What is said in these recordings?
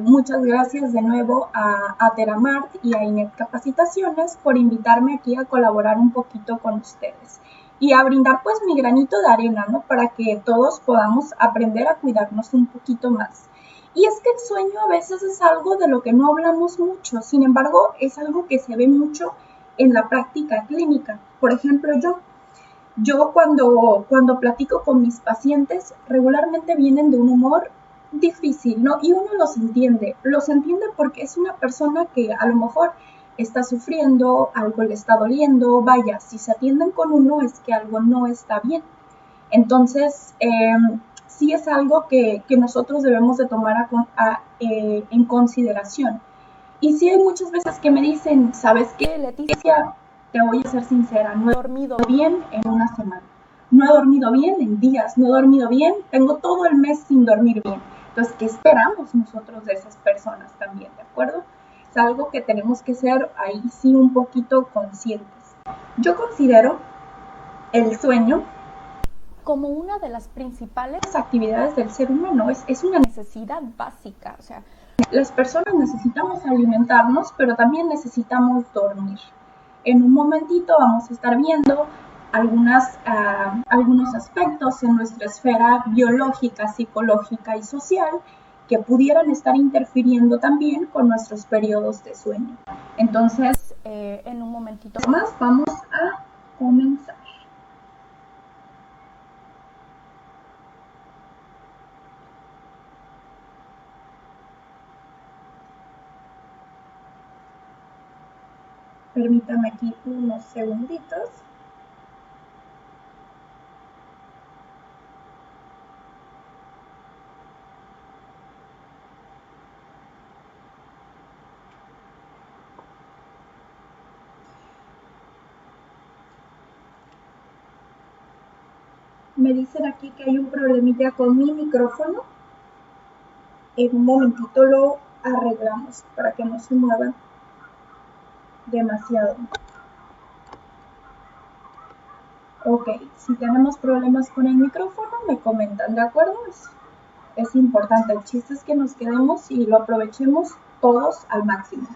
muchas gracias de nuevo a Teramart y a Inet Capacitaciones por invitarme aquí a colaborar un poquito con ustedes y a brindar pues mi granito de arena, ¿no? Para que todos podamos aprender a cuidarnos un poquito más. Y es que el sueño a veces es algo de lo que no hablamos mucho, sin embargo es algo que se ve mucho en la práctica clínica. Por ejemplo, yo cuando platico con mis pacientes regularmente vienen de un humor difícil, ¿no? Y uno los entiende porque es una persona que a lo mejor está sufriendo, algo le está doliendo, vaya, si se atienden con uno es que algo no está bien. Entonces, sí es algo que nosotros debemos de tomar en consideración. Y sí hay muchas veces que me dicen, ¿sabes qué, Leticia? Te voy a ser sincera, no he dormido bien en una semana, no he dormido bien en días, no he dormido bien, tengo todo el mes sin dormir bien. Entonces, ¿qué esperamos nosotros de esas personas también, de acuerdo? Es algo que tenemos que ser ahí sí un poquito conscientes. Yo considero el sueño como una de las principales actividades del ser humano, es una necesidad básica, o sea, las personas necesitamos alimentarnos, pero también necesitamos dormir. En un momentito vamos a estar viendo algunos aspectos en nuestra esfera biológica, psicológica y social que pudieran estar interfiriendo también con nuestros periodos de sueño. Entonces, en un momentito más vamos a comenzar. Permítame aquí unos segunditos. Me dicen aquí que hay un problemilla con mi micrófono. En un momentito lo arreglamos para que no se mueva demasiado. Ok, si tenemos problemas con el micrófono, me comentan, ¿de acuerdo? Es importante. El chiste es que nos quedemos y lo aprovechemos todos al máximo.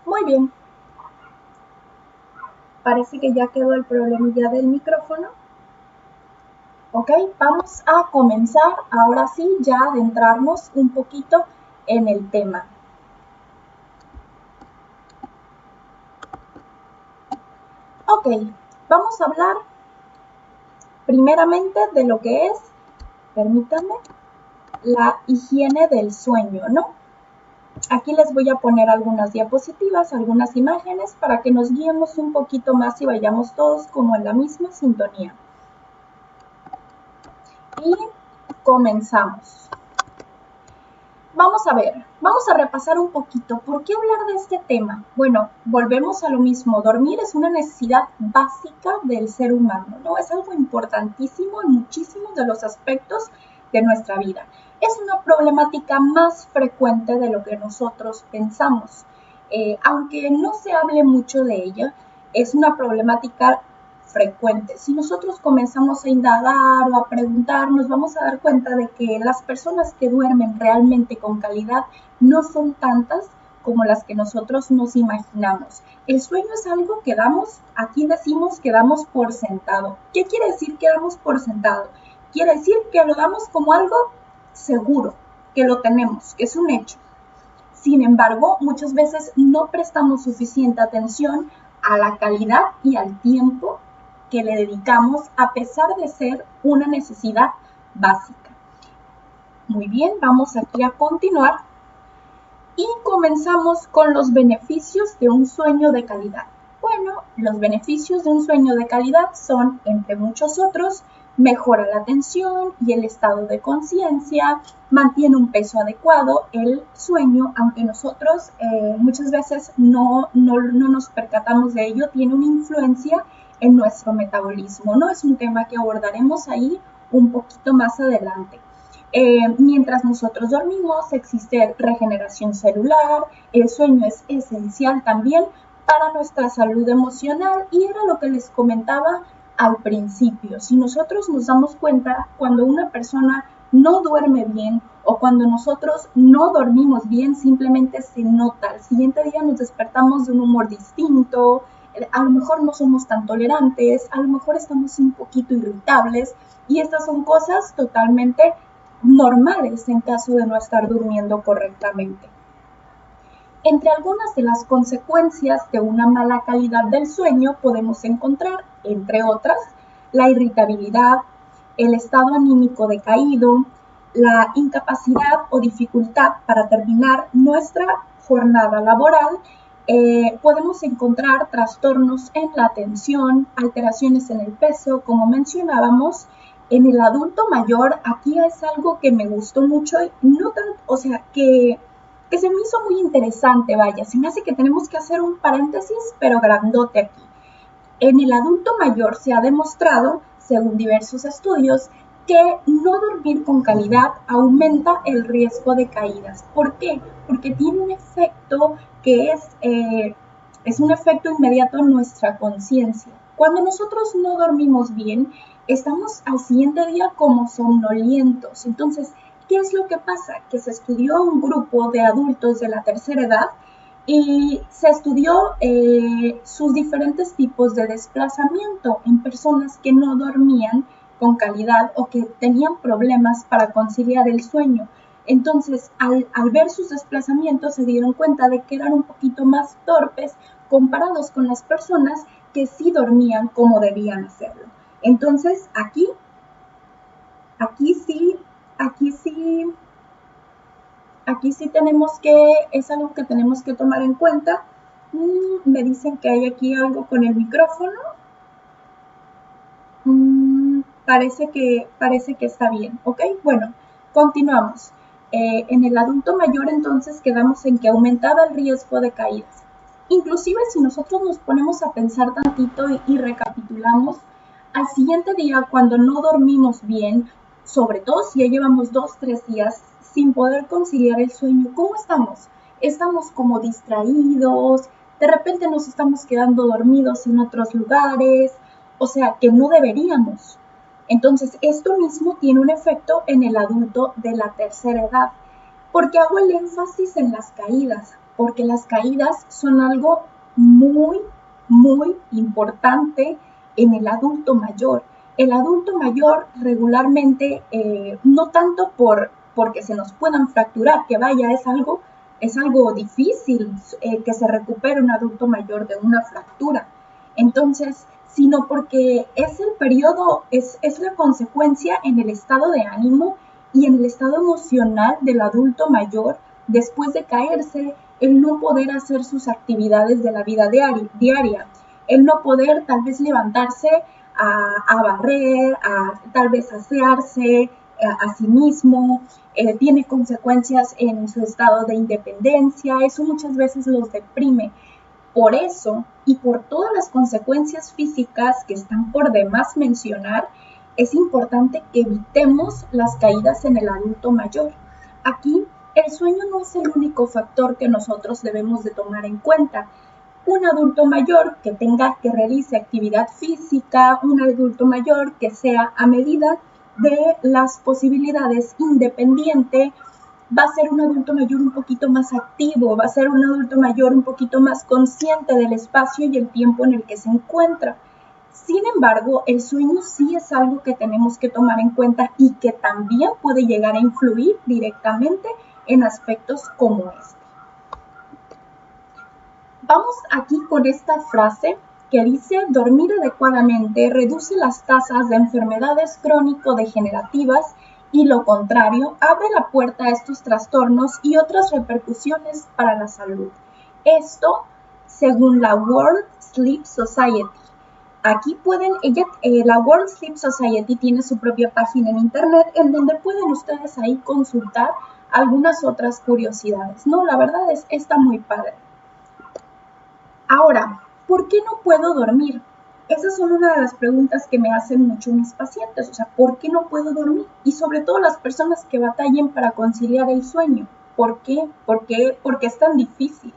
Muy bien. Parece que ya quedó el problemilla del micrófono. Ok, vamos a comenzar ahora sí ya a adentrarnos un poquito en el tema. Ok, vamos a hablar primeramente de lo que es, permítanme, la higiene del sueño, ¿no? Aquí les voy a poner algunas diapositivas, algunas imágenes para que nos guiemos un poquito más y vayamos todos como en la misma sintonía. Y comenzamos. Vamos a ver, vamos a repasar un poquito. ¿Por qué hablar de este tema? Bueno, volvemos a lo mismo. Dormir es una necesidad básica del ser humano, ¿no? Es algo importantísimo en muchísimos de los aspectos de nuestra vida. Es una problemática más frecuente de lo que nosotros pensamos. Aunque no se hable mucho de ella, es una problemática frecuente. Si nosotros comenzamos a indagar o a preguntar, nos vamos a dar cuenta de que las personas que duermen realmente con calidad no son tantas como las que nosotros nos imaginamos. El sueño es algo que damos, aquí decimos que damos por sentado. ¿Qué quiere decir que damos por sentado? Quiere decir que lo damos como algo seguro, que lo tenemos, que es un hecho. Sin embargo, muchas veces no prestamos suficiente atención a la calidad y al tiempo que le dedicamos a pesar de ser una necesidad básica. Muy bien, vamos aquí a continuar y comenzamos con los beneficios de un sueño de calidad. Bueno, los beneficios de un sueño de calidad son, entre muchos otros, mejora la atención y el estado de conciencia, mantiene un peso adecuado. El sueño, aunque nosotros muchas veces no nos percatamos de ello, tiene una influencia en nuestro metabolismo, ¿no? Es un tema que abordaremos ahí un poquito más adelante. Mientras nosotros dormimos existe regeneración celular, el sueño es esencial también para nuestra salud emocional y era lo que les comentaba al principio. Si nosotros nos damos cuenta cuando una persona no duerme bien o cuando nosotros no dormimos bien, simplemente se nota. Al siguiente día nos despertamos de un humor distinto, a lo mejor no somos tan tolerantes, a lo mejor estamos un poquito irritables y estas son cosas totalmente normales en caso de no estar durmiendo correctamente. Entre algunas de las consecuencias de una mala calidad del sueño podemos encontrar, entre otras, la irritabilidad, el estado anímico decaído, la incapacidad o dificultad para terminar nuestra jornada laboral. Podemos encontrar trastornos en la atención, alteraciones en el peso, como mencionábamos. En el adulto mayor, aquí es algo que me gustó mucho, no tanto, o sea, que se me hizo muy interesante, vaya, se me hace que tenemos que hacer un paréntesis, pero grandote aquí. En el adulto mayor se ha demostrado, según diversos estudios, que no dormir con calidad aumenta el riesgo de caídas. ¿Por qué? Porque tiene un efecto que es un efecto inmediato en nuestra conciencia. Cuando nosotros no dormimos bien, estamos al siguiente día como somnolientos. Entonces, ¿qué es lo que pasa? Que se estudió a un grupo de adultos de la tercera edad y se estudió sus diferentes tipos de desplazamiento en personas que no dormían con calidad o que tenían problemas para conciliar el sueño. Entonces, al ver sus desplazamientos, se dieron cuenta de que eran un poquito más torpes comparados con las personas que sí dormían como debían hacerlo. Entonces, aquí sí tenemos que, es algo que tenemos que tomar en cuenta. Me dicen que hay aquí algo con el micrófono. Parece que está bien, ¿ok? Bueno, continuamos. En el adulto mayor entonces quedamos en que aumentaba el riesgo de caídas. Inclusive si nosotros nos ponemos a pensar tantito y recapitulamos, al siguiente día cuando no dormimos bien, sobre todo si ya llevamos 2-3 días sin poder conciliar el sueño, ¿cómo estamos? Estamos como distraídos, de repente nos estamos quedando dormidos en otros lugares, o sea, que no deberíamos. Entonces, esto mismo tiene un efecto en el adulto de la tercera edad. ¿Por qué hago el énfasis en las caídas? Porque las caídas son algo muy, muy importante en el adulto mayor. El adulto mayor regularmente, no tanto porque se nos puedan fracturar, que vaya, es algo difícil que se recupere un adulto mayor de una fractura. Entonces, sino porque es el periodo, es la consecuencia en el estado de ánimo y en el estado emocional del adulto mayor después de caerse, el no poder hacer sus actividades de la vida diaria, el no poder tal vez levantarse a barrer, a tal vez asearse a sí mismo, tiene consecuencias en su estado de independencia, eso muchas veces los deprime. Por eso, y por todas las consecuencias físicas que están por demás mencionar, es importante que evitemos las caídas en el adulto mayor. Aquí, el sueño no es el único factor que nosotros debemos de tomar en cuenta. Un adulto mayor que realice actividad física, un adulto mayor que sea a medida de las posibilidades independiente, va a ser un adulto mayor un poquito más activo, va a ser un adulto mayor un poquito más consciente del espacio y el tiempo en el que se encuentra. Sin embargo, el sueño sí es algo que tenemos que tomar en cuenta y que también puede llegar a influir directamente en aspectos como este. Vamos aquí con esta frase que dice: dormir adecuadamente reduce las tasas de enfermedades crónico-degenerativas y lo contrario, abre la puerta a estos trastornos y otras repercusiones para la salud. Esto, según la World Sleep Society. Aquí la World Sleep Society tiene su propia página en internet en donde pueden ustedes ahí consultar algunas otras curiosidades. No, la verdad está muy padre. Ahora, ¿por qué no puedo dormir? Esas son una de las preguntas que me hacen mucho mis pacientes, o sea, ¿por qué no puedo dormir? Y sobre todo las personas que batallen para conciliar el sueño. ¿Por qué? ¿Por qué es tan difícil?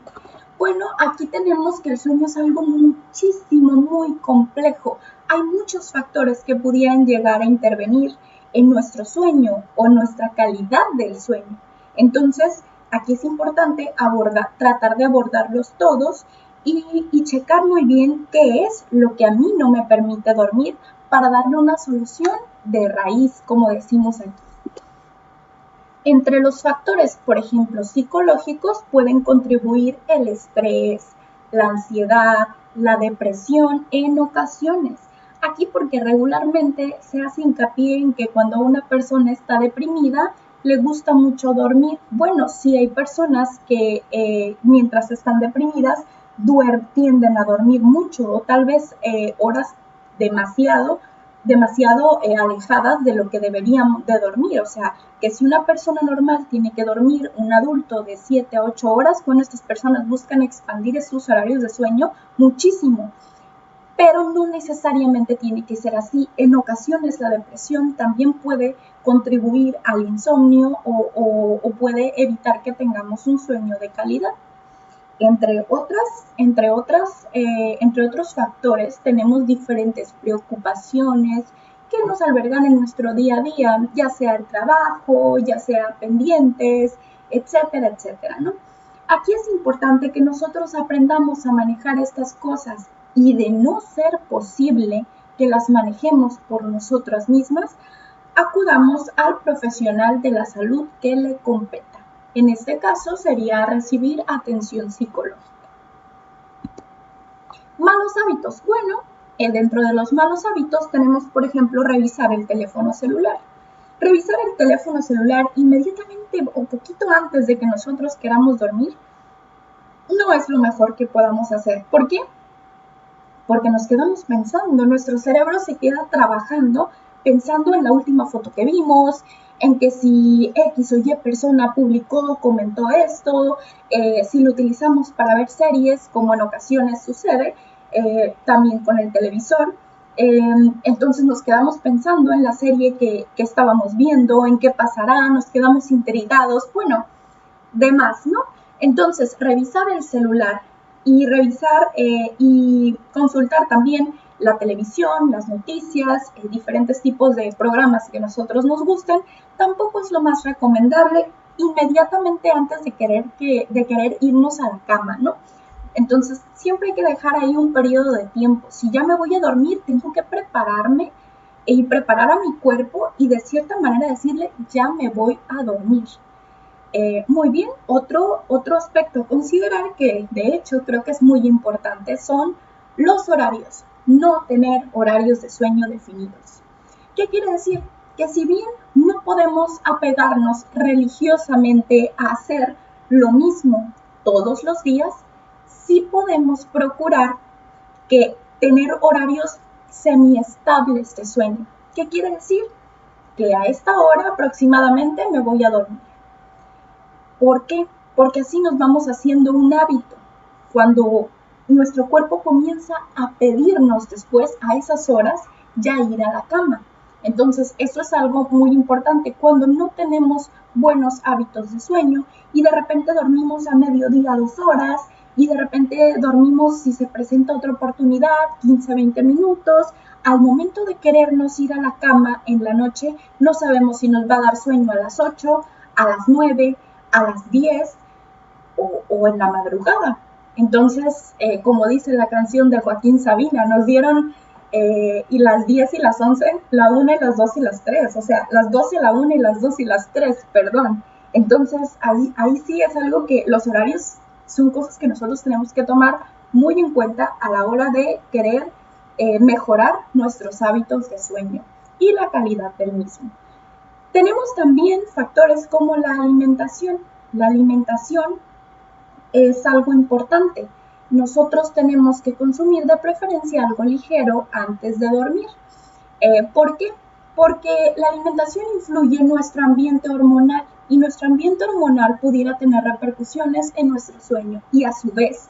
Bueno, aquí tenemos que el sueño es algo muy complejo. Hay muchos factores que pudieran llegar a intervenir en nuestro sueño o nuestra calidad del sueño. Entonces, aquí es importante tratar de abordarlos todos y checar muy bien qué es lo que a mí no me permite dormir para darle una solución de raíz, como decimos aquí. Entre los factores, por ejemplo, psicológicos, pueden contribuir el estrés, la ansiedad, la depresión en ocasiones. Aquí porque regularmente se hace hincapié en que cuando una persona está deprimida, le gusta mucho dormir. Bueno, sí hay personas que mientras están deprimidas tienden a dormir mucho o tal vez horas demasiado alejadas de lo que deberían de dormir. O sea, que si una persona normal tiene que dormir, un adulto de 7 a 8 horas, bueno, estas personas buscan expandir sus horarios de sueño muchísimo. Pero no necesariamente tiene que ser así. En ocasiones la depresión también puede contribuir al insomnio o puede evitar que tengamos un sueño de calidad. Entre otros factores, tenemos diferentes preocupaciones que nos albergan en nuestro día a día, ya sea el trabajo, ya sea pendientes, etcétera, etcétera, ¿no? Aquí es importante que nosotros aprendamos a manejar estas cosas y de no ser posible que las manejemos por nosotras mismas, acudamos al profesional de la salud que le competa. En este caso sería recibir atención psicológica. Malos hábitos. Bueno, dentro de los malos hábitos tenemos, por ejemplo, revisar el teléfono celular. Revisar el teléfono celular inmediatamente o poquito antes de que nosotros queramos dormir no es lo mejor que podamos hacer. ¿Por qué? Porque nos quedamos pensando, nuestro cerebro se queda trabajando pensando en la última foto que vimos, en que si X o Y persona publicó o comentó esto, si lo utilizamos para ver series, como en ocasiones sucede, también con el televisor. Entonces nos quedamos pensando en la serie que estábamos viendo, en qué pasará, nos quedamos intrigados, bueno, demás, ¿no? Entonces, revisar el celular y revisar y consultar también la televisión, las noticias, diferentes tipos de programas que a nosotros nos gusten, tampoco es lo más recomendable inmediatamente antes de querer irnos a la cama, ¿no? Entonces, siempre hay que dejar ahí un periodo de tiempo. Si ya me voy a dormir, tengo que prepararme y preparar a mi cuerpo y de cierta manera decirle, ya me voy a dormir. Muy bien, otro aspecto a considerar que de hecho creo que es muy importante son los horarios. No tener horarios de sueño definidos. ¿Qué quiere decir? Que si bien no podemos apegarnos religiosamente a hacer lo mismo todos los días, sí podemos procurar que tener horarios semiestables de sueño. ¿Qué quiere decir? Que a esta hora aproximadamente me voy a dormir. ¿Por qué? Porque así nos vamos haciendo un hábito. Cuando nuestro cuerpo comienza a pedirnos después a esas horas ya ir a la cama. Entonces, eso es algo muy importante. Cuando no tenemos buenos hábitos de sueño y de repente dormimos a mediodía 2 horas y de repente dormimos, si se presenta otra oportunidad, 15, 20 minutos, al momento de querernos ir a la cama en la noche, no sabemos si nos va a dar sueño a las 8, a las 9, a las 10 o en la madrugada. Entonces, como dice la canción de Joaquín Sabina, nos dieron y las 10 y las 11, la 1 y las 2 y las 3, o sea, las 12, la 1 y las 2 y las 3, perdón. Entonces, ahí sí es algo que los horarios son cosas que nosotros tenemos que tomar muy en cuenta a la hora de querer mejorar nuestros hábitos de sueño y la calidad del mismo. Tenemos también factores como la alimentación. La alimentación es algo importante. Nosotros tenemos que consumir de preferencia algo ligero antes de dormir. ¿Por qué? Porque la alimentación influye en nuestro ambiente hormonal y nuestro ambiente hormonal pudiera tener repercusiones en nuestro sueño y a su vez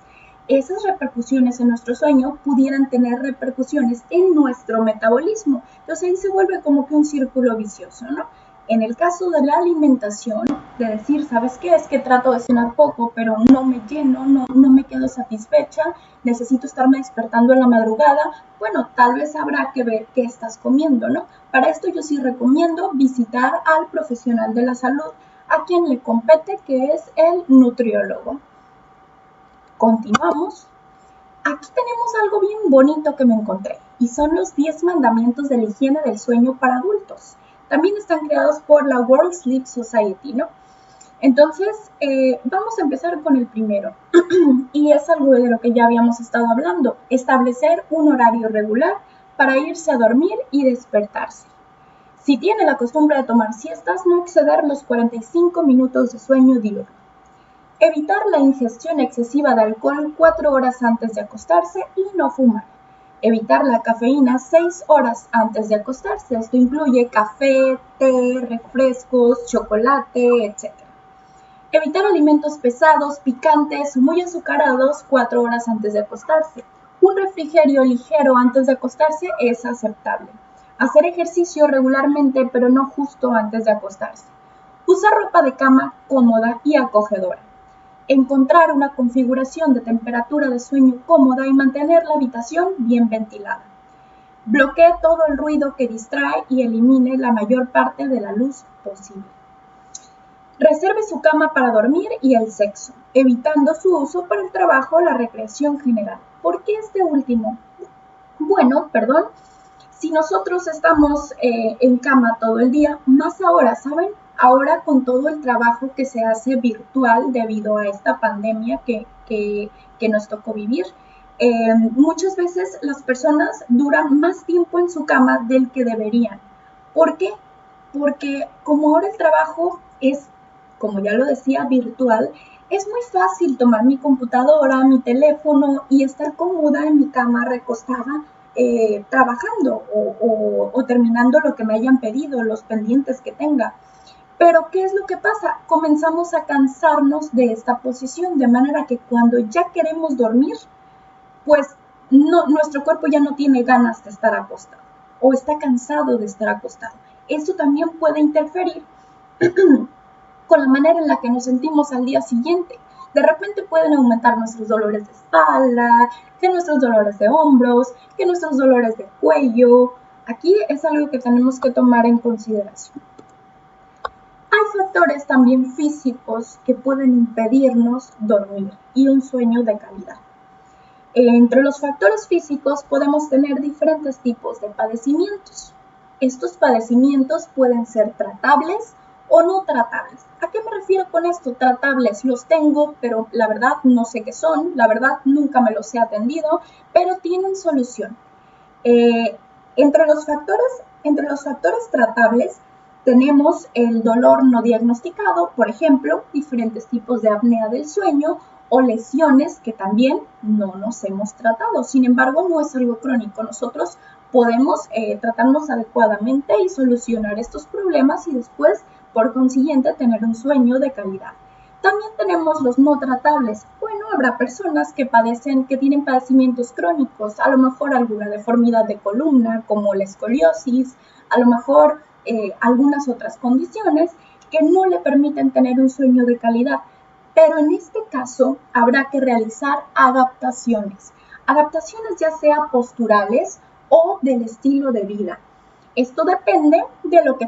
esas repercusiones en nuestro sueño pudieran tener repercusiones en nuestro metabolismo. Entonces ahí se vuelve como que un círculo vicioso, ¿no? En el caso de la alimentación, de decir, ¿sabes qué? Es que trato de cenar poco, pero no me lleno, no me quedo satisfecha, necesito estarme despertando en la madrugada. Bueno, tal vez habrá que ver qué estás comiendo, ¿no? Para esto yo sí recomiendo visitar al profesional de la salud, a quien le compete, que es el nutriólogo. Continuamos. Aquí tenemos algo bien bonito que me encontré, y son los 10 mandamientos de la higiene del sueño para adultos. También están creados por la World Sleep Society, ¿no? Entonces, vamos a empezar con el primero, y es algo de lo que ya habíamos estado hablando: establecer un horario regular para irse a dormir y despertarse. Si tiene la costumbre de tomar siestas, no exceder los 45 minutos de sueño diurno. Evitar la ingestión excesiva de alcohol 4 horas antes de acostarse y no fumar. Evitar la cafeína 6 horas antes de acostarse. Esto incluye café, té, refrescos, chocolate, etc. Evitar alimentos pesados, picantes o muy azucarados 4 horas antes de acostarse. Un refrigerio ligero antes de acostarse es aceptable. Hacer ejercicio regularmente, pero no justo antes de acostarse. Usar ropa de cama cómoda y acogedora. Encontrar una configuración de temperatura de sueño cómoda y mantener la habitación bien ventilada. Bloquee todo el ruido que distrae y elimine la mayor parte de la luz posible. Reserve su cama para dormir y el sexo, evitando su uso para el trabajo o la recreación general. ¿Por qué este último? Bueno, si nosotros estamos en cama todo el día, más ahora, ¿saben? Ahora con todo el trabajo que se hace virtual debido a esta pandemia que nos tocó vivir, muchas veces las personas duran más tiempo en su cama del que deberían. ¿Por qué? Porque como ahora el trabajo es, como ya lo decía, virtual, es muy fácil tomar mi computadora, mi teléfono y estar cómoda en mi cama recostada trabajando o terminando lo que me hayan pedido, los pendientes que tenga. Pero, ¿qué es lo que pasa? Comenzamos a cansarnos de esta posición, de manera que cuando ya queremos dormir, pues nuestro cuerpo ya no tiene ganas de estar acostado o está cansado de estar acostado. Esto también puede interferir con la manera en la que nos sentimos al día siguiente. De repente pueden aumentar nuestros dolores de espalda, que nuestros dolores de hombros, que nuestros dolores de cuello. Aquí es algo que tenemos que tomar en consideración. Hay factores también físicos que pueden impedirnos dormir y un sueño de calidad. Entre los factores físicos podemos tener diferentes tipos de padecimientos. Estos padecimientos pueden ser tratables o no tratables. ¿A qué me refiero con esto? Tratables los tengo, pero la verdad no sé qué son, la verdad nunca me los he atendido, pero tienen solución. Entre los factores tratables tenemos el dolor no diagnosticado, por ejemplo, diferentes tipos de apnea del sueño o lesiones que también no nos hemos tratado. Sin embargo, no es algo crónico. Nosotros podemos tratarnos adecuadamente y solucionar estos problemas y después, por consiguiente, tener un sueño de calidad. También tenemos los no tratables. Bueno, habrá personas que tienen padecimientos crónicos, a lo mejor alguna deformidad de columna, como la escoliosis, a lo mejor algunas otras condiciones que no le permiten tener un sueño de calidad. Pero en este caso habrá que realizar adaptaciones ya sea posturales o del estilo de vida. Esto depende de lo que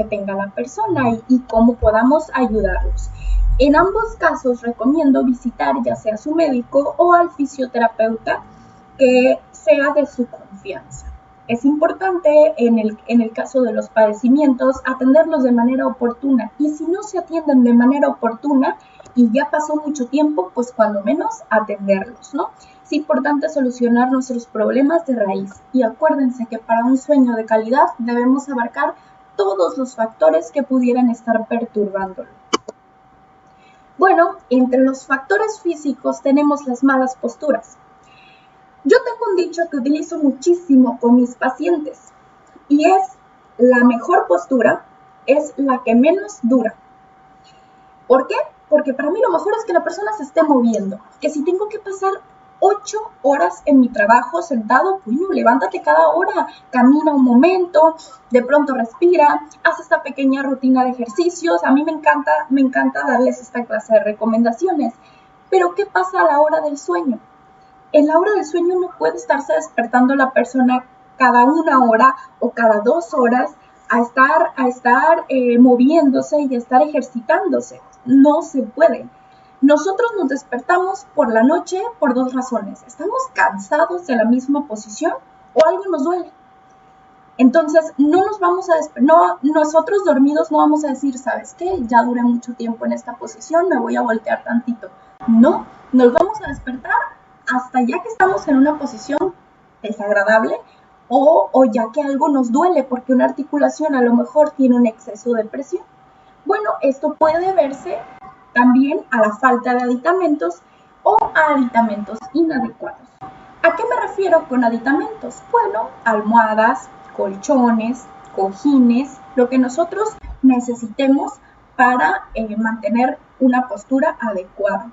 tenga la persona y cómo podamos ayudarlos. En ambos casos recomiendo visitar ya sea a su médico o al fisioterapeuta que sea de su confianza. Es importante en el caso de los padecimientos atenderlos de manera oportuna, y si no se atienden de manera oportuna y ya pasó mucho tiempo, pues cuando menos atenderlos, ¿no? Es importante solucionar nuestros problemas de raíz, y acuérdense que para un sueño de calidad debemos abarcar todos los factores que pudieran estar perturbándolo. Bueno, entre los factores físicos tenemos las malas posturas. Yo tengo un dicho que utilizo muchísimo con mis pacientes, y es: la mejor postura es la que menos dura. ¿Por qué? porque para mí lo mejor es que la persona se esté moviendo, que si tengo que pasar 8 horas en mi trabajo sentado, bueno, levántate cada hora, camina un momento, de pronto respira, haz esta pequeña rutina de ejercicios. A mí me encanta darles esta clase de recomendaciones. Pero ¿qué pasa a la hora del sueño? En la hora del sueño no puede estarse despertando la persona cada 1 hora o cada 2 horas a estar moviéndose y a estar ejercitándose. No se puede. Nosotros nos despertamos por la noche por 2 razones. Estamos cansados de la misma posición o algo nos duele. Entonces, no nos vamos a nosotros dormidos no vamos a decir, ¿sabes qué? Ya duré mucho tiempo en esta posición, me voy a voltear tantito. No, nos vamos a despertar hasta ya que estamos en una posición desagradable o ya que algo nos duele porque una articulación a lo mejor tiene un exceso de presión. Bueno, esto puede verse también a la falta de aditamentos o a aditamentos inadecuados. ¿A qué me refiero con aditamentos? Bueno, almohadas, colchones, cojines, lo que nosotros necesitemos para mantener una postura adecuada.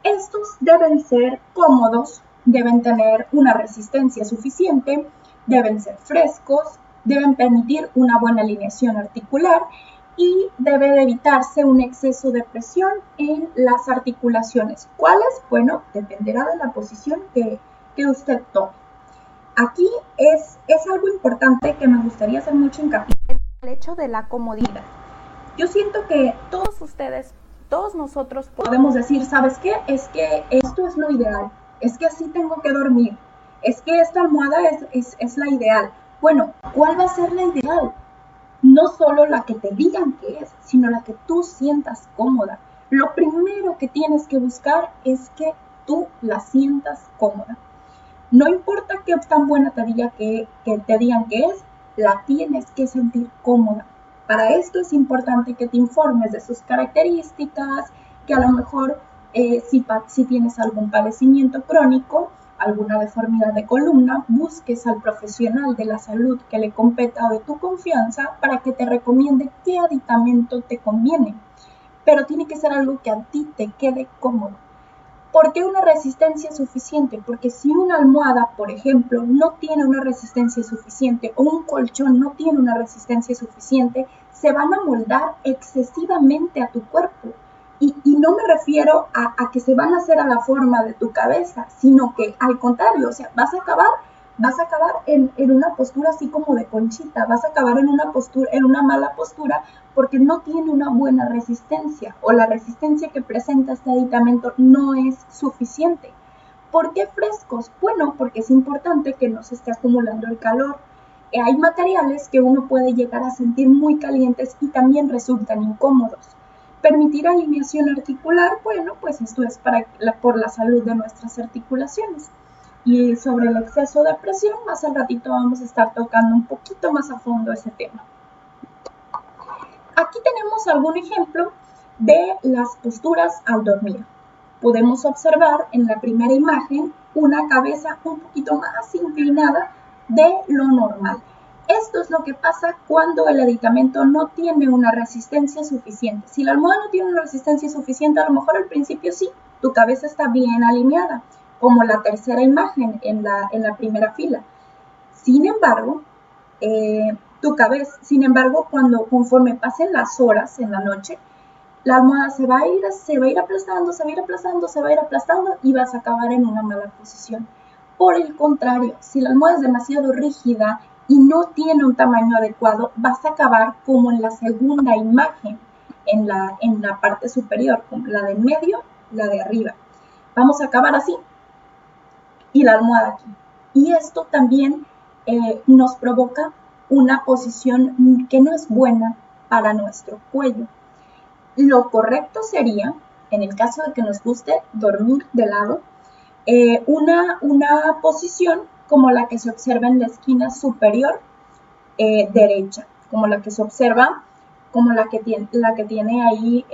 Estos deben ser cómodos, deben tener una resistencia suficiente, deben ser frescos, deben permitir una buena alineación articular y debe de evitarse un exceso de presión en las articulaciones. ¿Cuáles? Bueno, dependerá de la posición que usted tome. Aquí es algo importante que me gustaría hacer mucho hincapié, el hecho de la comodidad. Yo siento que todos ustedes, todos nosotros podemos decir, ¿sabes qué? Es que esto es lo ideal, es que así tengo que dormir, es que esta almohada es la ideal. Bueno, ¿cuál va a ser la ideal? No solo la que te digan que es, sino la que tú sientas cómoda. Lo primero que tienes que buscar es que tú la sientas cómoda. No importa qué tan buena te digan que es, la tienes que sentir cómoda. Para esto es importante que te informes de sus características, que a lo mejor si tienes algún padecimiento crónico, alguna deformidad de columna, busques al profesional de la salud que le competa o de tu confianza para que te recomiende qué aditamento te conviene. Pero tiene que ser algo que a ti te quede cómodo. ¿Por qué una resistencia suficiente? Porque si una almohada, por ejemplo, no tiene una resistencia suficiente o un colchón no tiene una resistencia suficiente, se van a moldar excesivamente a tu cuerpo. Y no me refiero a que se van a hacer a la forma de tu cabeza, sino que al contrario, o sea, vas a acabar en una postura así como de conchita, vas a acabar en una mala postura porque no tiene una buena resistencia o la resistencia que presenta este aditamento no es suficiente. ¿Por qué frescos? Bueno, porque es importante que no se esté acumulando el calor. Hay materiales que uno puede llegar a sentir muy calientes y también resultan incómodos. Permitir alineación articular, bueno, pues esto es por la salud de nuestras articulaciones. Y sobre el exceso de presión, más al ratito vamos a estar tocando un poquito más a fondo ese tema. Aquí tenemos algún ejemplo de las posturas al dormir. Podemos observar en la primera imagen una cabeza un poquito más inclinada de lo normal. Esto es lo que pasa cuando el aditamento no tiene una resistencia suficiente. Si la almohada no tiene una resistencia suficiente, a lo mejor al principio sí, tu cabeza está bien alineada, como la tercera imagen en la primera fila. Sin embargo, conforme pasen las horas en la noche, la almohada se va a ir aplastando y vas a acabar en una mala posición. Por el contrario, si la almohada es demasiado rígida y no tiene un tamaño adecuado, vas a acabar como en la segunda imagen, en la parte superior, como la de en medio, la de arriba. Vamos a acabar así y la almohada aquí. Y esto también nos provoca una posición que no es buena para nuestro cuello. Lo correcto sería, en el caso de que nos guste dormir de lado, una posición como la que se observa en la esquina superior derecha, como la que se observa, como la que tiene ahí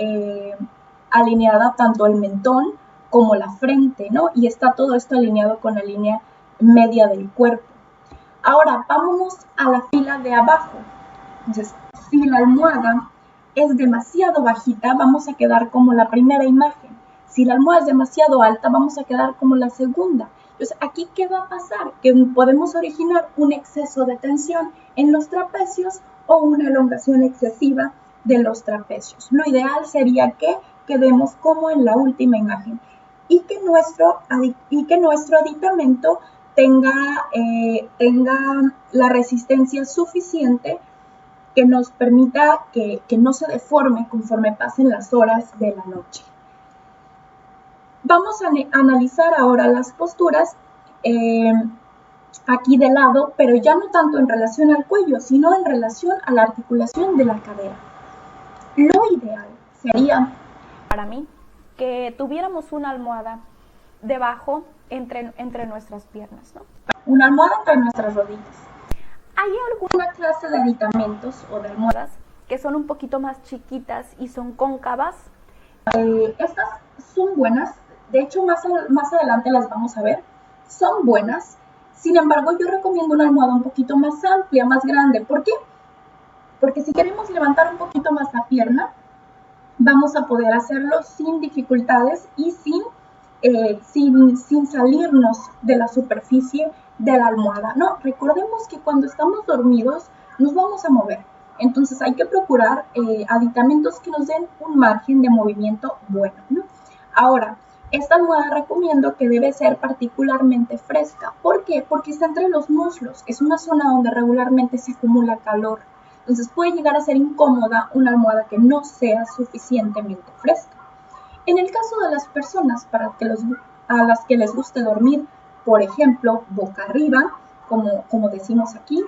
alineada tanto el mentón como la frente, ¿no? Y está todo esto alineado con la línea media del cuerpo. Ahora, vámonos a la fila de abajo. Entonces, si la almohada es demasiado bajita, vamos a quedar como la primera imagen. Si la almohada es demasiado alta, vamos a quedar como la segunda. Entonces, aquí, ¿qué va a pasar? Que podemos originar un exceso de tensión en los trapecios o una elongación excesiva de los trapecios. Lo ideal sería que quedemos como en la última imagen y que nuestro aditamento tenga la resistencia suficiente que nos permita que no se deforme conforme pasen las horas de la noche. Vamos a analizar ahora las posturas aquí de lado, pero ya no tanto en relación al cuello, sino en relación a la articulación de la cadera. Lo ideal sería, para mí, que tuviéramos una almohada debajo entre nuestras piernas, ¿no? Una almohada entre nuestras rodillas. Hay alguna clase de aditamentos o de almohadas que son un poquito más chiquitas y son cóncavas. Estas son buenas, de hecho más adelante las vamos a ver, son buenas. Sin embargo, yo recomiendo una almohada un poquito más amplia, más grande. ¿Por qué? Porque si queremos levantar un poquito más la pierna, vamos a poder hacerlo sin dificultades y sin salirnos de la superficie de la almohada. No, recordemos que cuando estamos dormidos nos vamos a mover. Entonces hay que procurar aditamentos que nos den un margen de movimiento bueno, ¿no? Ahora, esta almohada recomiendo que debe ser particularmente fresca. ¿Por qué? Porque está entre los muslos. Es una zona donde regularmente se acumula calor. Entonces puede llegar a ser incómoda una almohada que no sea suficientemente fresca. En el caso de las personas a las que les guste dormir, por ejemplo, boca arriba, como decimos aquí,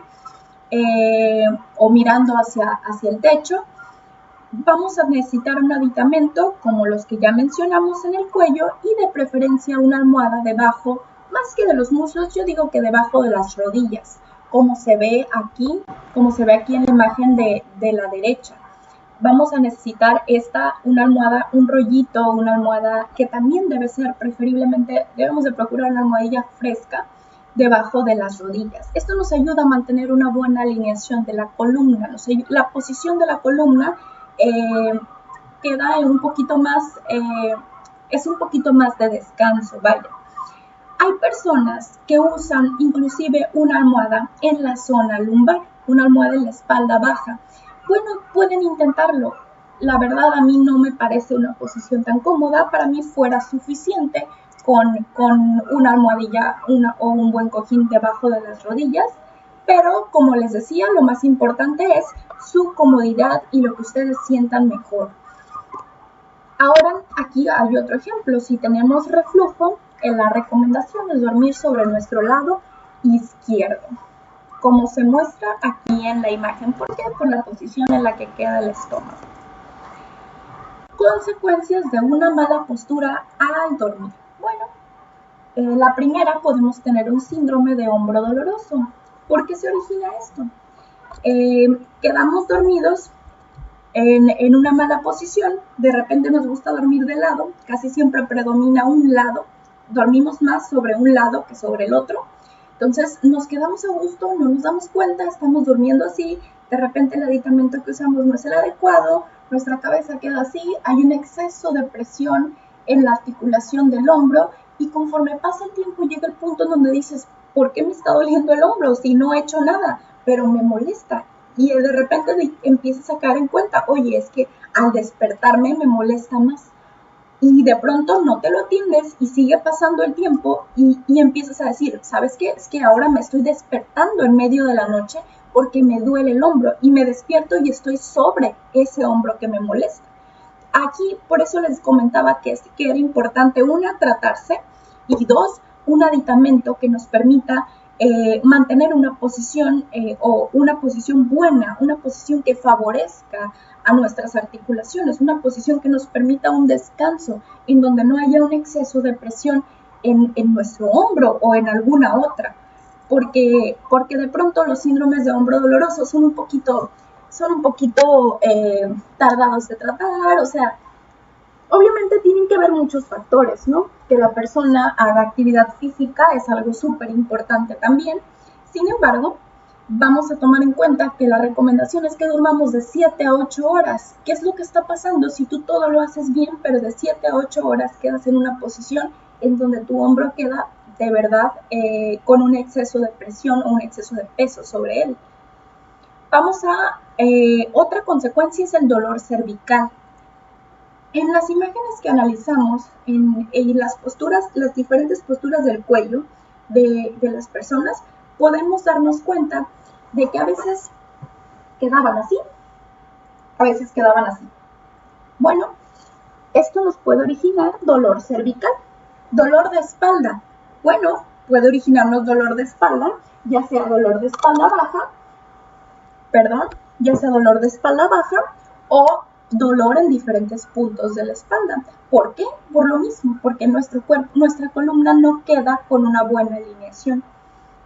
o mirando hacia el techo, vamos a necesitar un aditamento como los que ya mencionamos en el cuello y de preferencia una almohada debajo, más que de los muslos, yo digo que debajo de las rodillas, como se ve aquí en la imagen de la derecha. Vamos a necesitar una almohada, un rollito, una almohada que también debe ser, preferiblemente, debemos de procurar una almohadilla fresca debajo de las rodillas. Esto nos ayuda a mantener una buena alineación de la columna. La posición de la columna queda es un poquito más de descanso, vaya. Hay personas que usan inclusive una almohada en la zona lumbar, una almohada en la espalda baja. Bueno, pueden intentarlo. La verdad, a mí no me parece una posición tan cómoda. Para mí fuera suficiente con una almohadilla o un buen cojín debajo de las rodillas. Pero, como les decía, lo más importante es su comodidad y lo que ustedes sientan mejor. Ahora, aquí hay otro ejemplo. Si tenemos reflujo, la recomendación es dormir sobre nuestro lado izquierdo, como se muestra aquí en la imagen. ¿Por qué? Por la posición en la que queda el estómago. Consecuencias de una mala postura al dormir. Bueno, la primera, podemos tener un síndrome de hombro doloroso. ¿Por qué se origina esto? Quedamos dormidos en una mala posición, de repente nos gusta dormir de lado, casi siempre predomina un lado, dormimos más sobre un lado que sobre el otro, entonces nos quedamos a gusto, no nos damos cuenta, estamos durmiendo así, de repente el aditamento que usamos no es el adecuado, nuestra cabeza queda así, hay un exceso de presión en la articulación del hombro y conforme pasa el tiempo llega el punto en donde dices, ¿por qué me está doliendo el hombro si no he hecho nada? Pero me molesta. Y de repente empiezas a caer en cuenta, oye, es que al despertarme me molesta más. Y de pronto no te lo atiendes y sigue pasando el tiempo y empiezas a decir, ¿sabes qué? Es que ahora me estoy despertando en medio de la noche porque me duele el hombro y me despierto y estoy sobre ese hombro que me molesta. Aquí, por eso les comentaba que era importante, una, tratarse y dos, un aditamento que nos permita mantener una posición o una posición buena, una posición que favorezca a nuestras articulaciones, una posición que nos permita un descanso en donde no haya un exceso de presión en nuestro hombro o en alguna otra, porque de pronto los síndromes de hombro doloroso son un poquito tardados de tratar, o sea, obviamente tienen que ver muchos factores, ¿no? Que la persona haga actividad física es algo súper importante también. Sin embargo, vamos a tomar en cuenta que la recomendación es que durmamos de 7 a 8 horas. ¿Qué es lo que está pasando? Si tú todo lo haces bien, pero de 7 a 8 horas quedas en una posición en donde tu hombro queda de verdad con un exceso de presión o un exceso de peso sobre él. Vamos a, otra consecuencia es el dolor cervical. En las imágenes que analizamos, en las posturas, las diferentes posturas del cuello de las personas, podemos darnos cuenta de que a veces quedaban así, a veces quedaban así. Bueno, esto nos puede originar dolor cervical, dolor de espalda. Bueno, puede originarnos dolor de espalda, ya sea dolor de espalda baja, o dolor en diferentes puntos de la espalda. ¿Por qué? Por lo mismo, porque nuestro cuerpo, nuestra columna no queda con una buena alineación.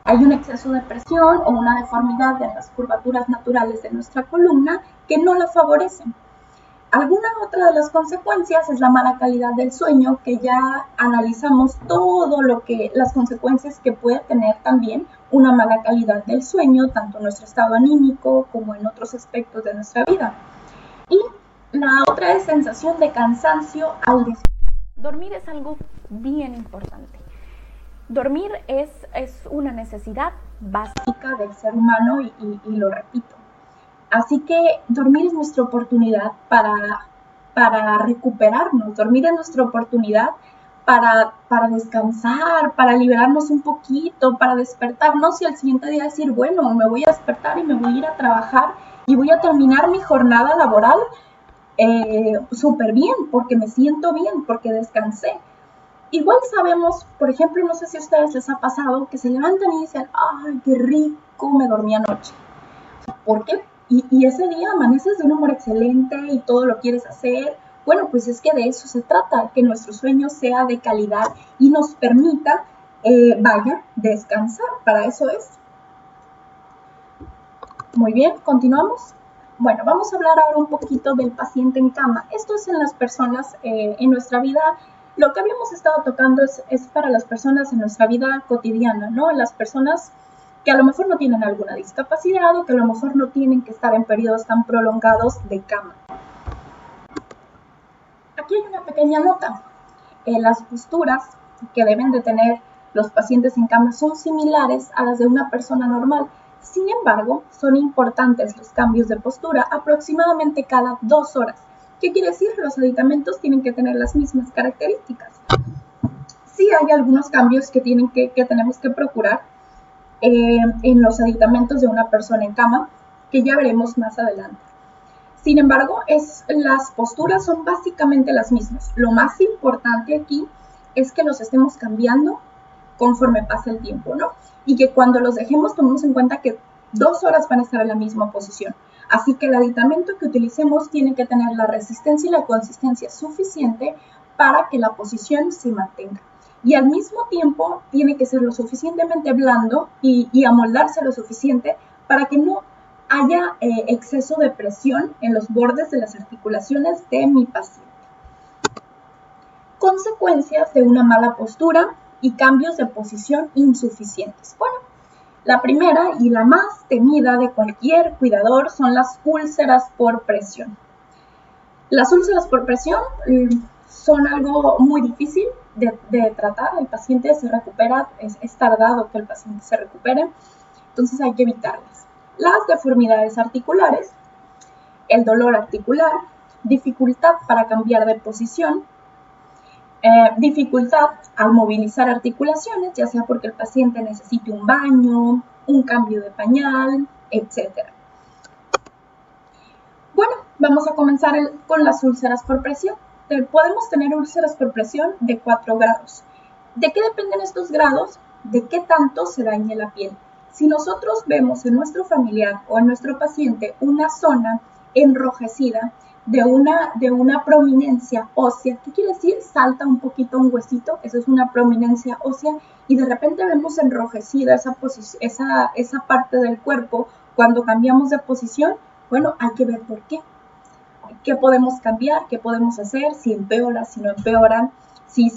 Hay un exceso de presión o una deformidad de las curvaturas naturales de nuestra columna que no la favorecen. Alguna otra de las consecuencias es la mala calidad del sueño, que ya analizamos todo lo que, las consecuencias que puede tener también una mala calidad del sueño, tanto en nuestro estado anímico como en otros aspectos de nuestra vida. Y la otra es sensación de cansancio al despertar. Dormir es algo bien importante. Dormir es una necesidad básica del ser humano y lo repito. Así que dormir es nuestra oportunidad para recuperarnos, dormir es nuestra oportunidad para descansar, para liberarnos un poquito, para despertarnos y al siguiente día decir, bueno, me voy a despertar y me voy a ir a trabajar y voy a terminar mi jornada laboral súper bien, porque me siento bien, porque descansé. Igual sabemos, por ejemplo, no sé si a ustedes les ha pasado, que se levantan y dicen, ¡ay, qué rico me dormí anoche! ¿Por qué? Y ese día amaneces de un humor excelente y todo lo quieres hacer. Bueno, pues es que de eso se trata, que nuestro sueño sea de calidad y nos permita, descansar. Para eso es. Muy bien, continuamos. Bueno, vamos a hablar ahora un poquito del paciente en cama. Esto es en las personas en nuestra vida. Lo que habíamos estado tocando es para las personas en nuestra vida cotidiana, ¿no? Las personas que a lo mejor no tienen alguna discapacidad o que a lo mejor no tienen que estar en periodos tan prolongados de cama. Aquí hay una pequeña nota. Las posturas que deben de tener los pacientes en cama son similares a las de una persona normal. Sin embargo, son importantes los cambios de postura aproximadamente cada 2 horas. ¿Qué quiere decir? Los aditamentos tienen que tener las mismas características. Sí hay algunos cambios que tenemos que procurar en los aditamentos de una persona en cama, que ya veremos más adelante. Sin embargo, las posturas son básicamente las mismas. Lo más importante aquí es que los estemos cambiando conforme pasa el tiempo, ¿no? Y que cuando los dejemos tomemos en cuenta que 2 horas van a estar en la misma posición. Así que el aditamento que utilicemos tiene que tener la resistencia y la consistencia suficiente para que la posición se mantenga. Y al mismo tiempo tiene que ser lo suficientemente blando y amoldarse lo suficiente para que no haya exceso de presión en los bordes de las articulaciones de mi paciente. Consecuencias de una mala postura y cambios de posición insuficientes. Bueno, la primera y la más temida de cualquier cuidador son las úlceras por presión. Las úlceras por presión son algo muy difícil de tratar. El paciente se recupera, es tardado que el paciente se recupere, entonces hay que evitarlas. Las deformidades articulares, el dolor articular, dificultad para cambiar de posición, dificultad al movilizar articulaciones, ya sea porque el paciente necesite un baño, un cambio de pañal, etc. Bueno, vamos a comenzar con las úlceras por presión. Podemos tener úlceras por presión de 4 grados. ¿De qué dependen estos grados? De qué tanto se dañe la piel. Si nosotros vemos en nuestro familiar o en nuestro paciente una zona enrojecida de una prominencia ósea, ¿qué quiere decir? Salta un poquito un huesito, eso es una prominencia ósea, y de repente vemos enrojecida esa parte del cuerpo cuando cambiamos de posición. Bueno, hay que ver por qué. ¿Qué podemos cambiar? ¿Qué podemos hacer? Si empeora, si no empeora, si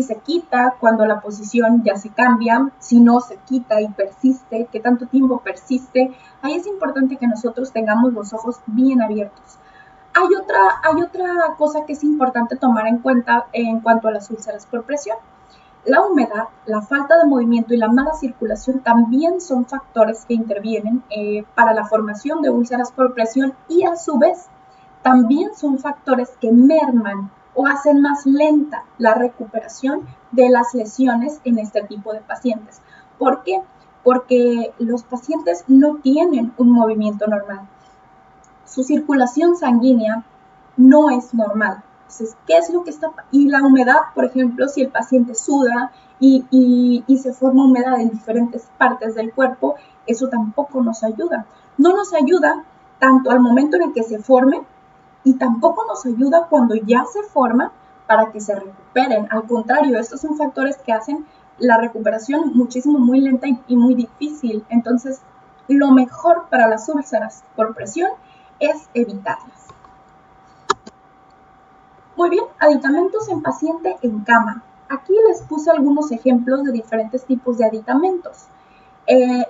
se quita cuando la posición ya se cambia, si no se quita y persiste, qué tanto tiempo persiste. Ahí es importante que nosotros tengamos los ojos bien abiertos. Hay otra cosa que es importante tomar en cuenta en cuanto a las úlceras por presión. La humedad, la falta de movimiento y la mala circulación también son factores que intervienen para la formación de úlceras por presión y a su vez también son factores que merman o hacen más lenta la recuperación de las lesiones en este tipo de pacientes. ¿Por qué? Porque los pacientes no tienen un movimiento normal. Su circulación sanguínea no es normal. Entonces, ¿qué es lo que está? Y la humedad, por ejemplo, si el paciente suda y se forma humedad en diferentes partes del cuerpo, eso tampoco nos ayuda. No nos ayuda tanto al momento en el que se forme, y tampoco nos ayuda cuando ya se forma para que se recuperen. Al contrario, estos son factores que hacen la recuperación muchísimo muy lenta y muy difícil. Entonces, lo mejor para las úlceras por presión es evitarlas. Muy bien, aditamentos en paciente en cama. Aquí les puse algunos ejemplos de diferentes tipos de aditamentos.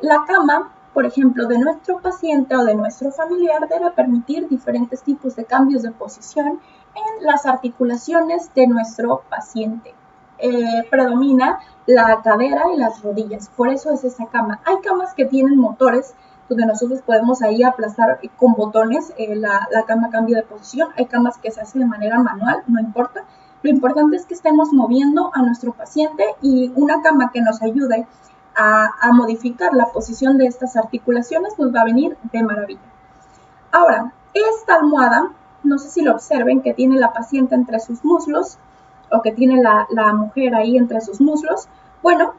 La cama, por ejemplo, de nuestro paciente o de nuestro familiar debe permitir diferentes tipos de cambios de posición en las articulaciones de nuestro paciente. Predomina la cadera y las rodillas, por eso es esa cama. Hay camas que tienen motores donde nosotros podemos ahí aplastar con botones, la cama cambia de posición. Hay camas que se hacen de manera manual, no importa. Lo importante es que estemos moviendo a nuestro paciente, y una cama que nos ayude a modificar la posición de estas articulaciones nos va a venir de maravilla. Ahora, esta almohada, no sé si lo observen, que tiene la paciente entre sus muslos, o que tiene la mujer ahí entre sus muslos. Bueno,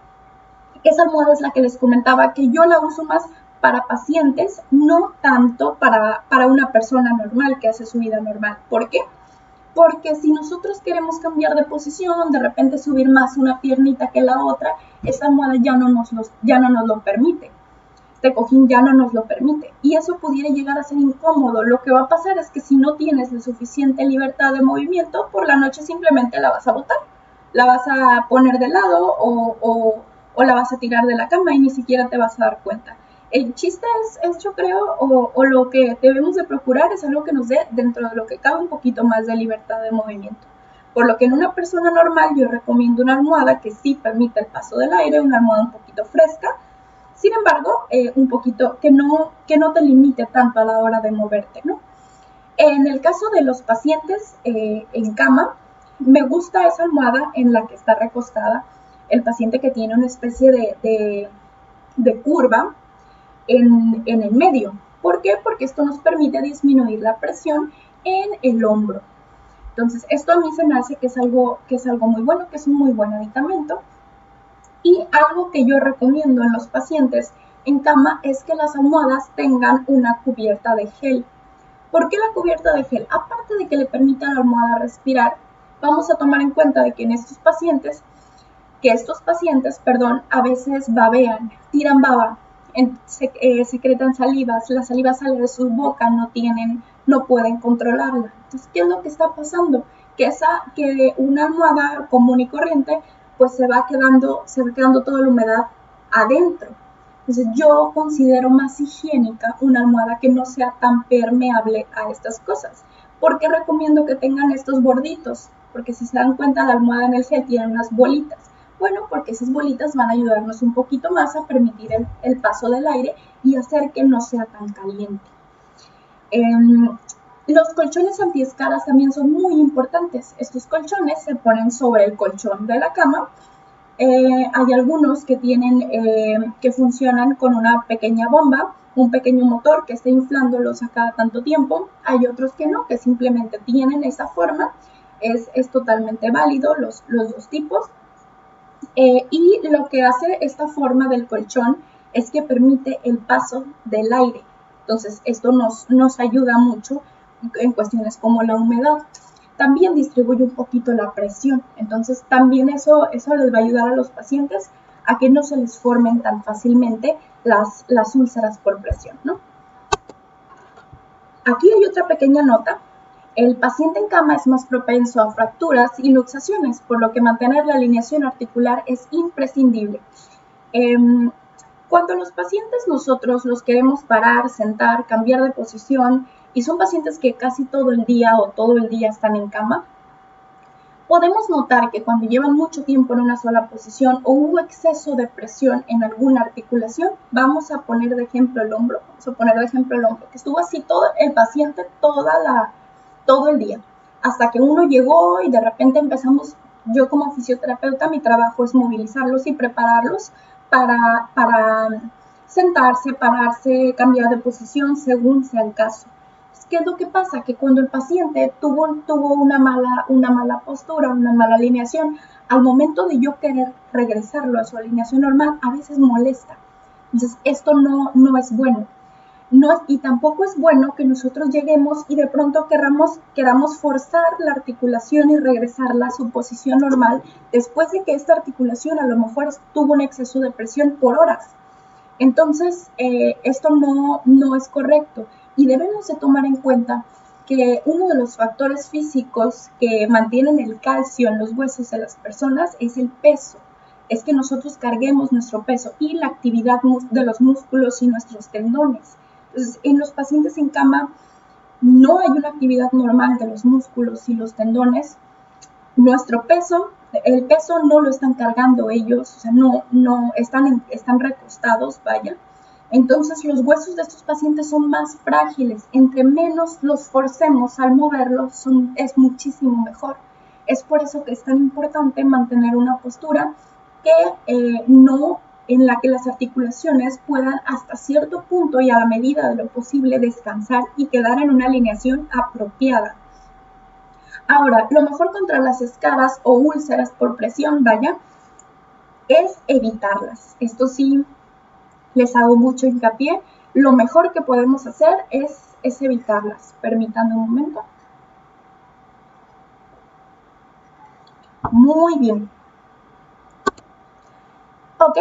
esa almohada es la que les comentaba que yo la uso más para pacientes, no tanto para una persona normal que hace su vida normal. ¿Por qué? Porque si nosotros queremos cambiar de posición, de repente subir más una piernita que la otra, esta almohada ya no nos lo permite. Este cojín ya no nos lo permite. Y eso pudiera llegar a ser incómodo. Lo que va a pasar es que si no tienes la suficiente libertad de movimiento, por la noche simplemente la vas a botar. La vas a poner de lado o la vas a tirar de la cama y ni siquiera te vas a dar cuenta. El chiste es yo creo, o lo que debemos de procurar es algo que nos dé, dentro de lo que cabe, un poquito más de libertad de movimiento. Por lo que en una persona normal yo recomiendo una almohada que sí permita el paso del aire, una almohada un poquito fresca, sin embargo, un poquito que no te limite tanto a la hora de moverte, ¿no? En el caso de los pacientes en cama, me gusta esa almohada en la que está recostada el paciente, que tiene una especie de curva en el medio. ¿Por qué? Porque esto nos permite disminuir la presión en el hombro. Entonces, esto a mí se me hace que es algo muy bueno, que es un muy buen aditamento. Y algo que yo recomiendo en los pacientes en cama es que las almohadas tengan una cubierta de gel. ¿Por qué la cubierta de gel? Aparte de que le permita a la almohada respirar, vamos a tomar en cuenta de que estos pacientes, a veces babean, tiran baba, secretan salivas, la saliva sale de su boca, no pueden controlarla. Entonces, ¿qué es lo que está pasando? Que una almohada común y corriente, pues se va quedando toda la humedad adentro. Entonces, yo considero más higiénica una almohada que no sea tan permeable a estas cosas. ¿Por qué recomiendo que tengan estos borditos? Porque si se dan cuenta, la almohada en el gel tiene unas bolitas. Bueno, porque esas bolitas van a ayudarnos un poquito más a permitir el paso del aire y hacer que no sea tan caliente. Los colchones antiescaras también son muy importantes. Estos colchones se ponen sobre el colchón de la cama. Hay algunos que funcionan con una pequeña bomba, un pequeño motor que está inflándolos a cada tanto tiempo. Hay otros que no, que simplemente tienen esa forma. Es totalmente válido los dos tipos. Y lo que hace esta forma del colchón es que permite el paso del aire. Entonces, esto nos ayuda mucho en cuestiones como la humedad. También distribuye un poquito la presión. Entonces, también eso les va a ayudar a los pacientes a que no se les formen tan fácilmente las úlceras por presión, ¿no? Aquí hay otra pequeña nota. El paciente en cama es más propenso a fracturas y luxaciones, por lo que mantener la alineación articular es imprescindible. Cuando los pacientes nosotros los queremos parar, sentar, cambiar de posición, y son pacientes que casi todo el día o todo el día están en cama, podemos notar que cuando llevan mucho tiempo en una sola posición o hubo exceso de presión en alguna articulación, vamos a poner de ejemplo el hombro, que estuvo así todo el paciente todo el día, hasta que uno llegó y de repente empezamos, yo como fisioterapeuta, mi trabajo es movilizarlos y prepararlos para sentarse, pararse, cambiar de posición según sea el caso. ¿Qué es lo que pasa? Que cuando el paciente tuvo una mala postura, una mala alineación, al momento de yo querer regresarlo a su alineación normal, a veces molesta. Entonces, esto no es bueno. Y tampoco es bueno que nosotros lleguemos y de pronto queramos forzar la articulación y regresarla a su posición normal después de que esta articulación a lo mejor tuvo un exceso de presión por horas. Entonces, esto no es correcto y debemos de tomar en cuenta que uno de los factores físicos que mantienen el calcio en los huesos de las personas es el peso. Es que nosotros carguemos nuestro peso y la actividad de los músculos y nuestros tendones. Entonces, en los pacientes en cama no hay una actividad normal de los músculos y los tendones. El peso no lo están cargando ellos, o sea, no están recostados, vaya. Entonces, los huesos de estos pacientes son más frágiles. Entre menos los forcemos al moverlos, es muchísimo mejor. Es por eso que es tan importante mantener una postura en la que las articulaciones puedan hasta cierto punto y a la medida de lo posible descansar y quedar en una alineación apropiada. Ahora, lo mejor contra las escaras o úlceras por presión, vaya, es evitarlas. Esto sí, les hago mucho hincapié. Lo mejor que podemos hacer es evitarlas. Permítanme un momento. Muy bien. Ok,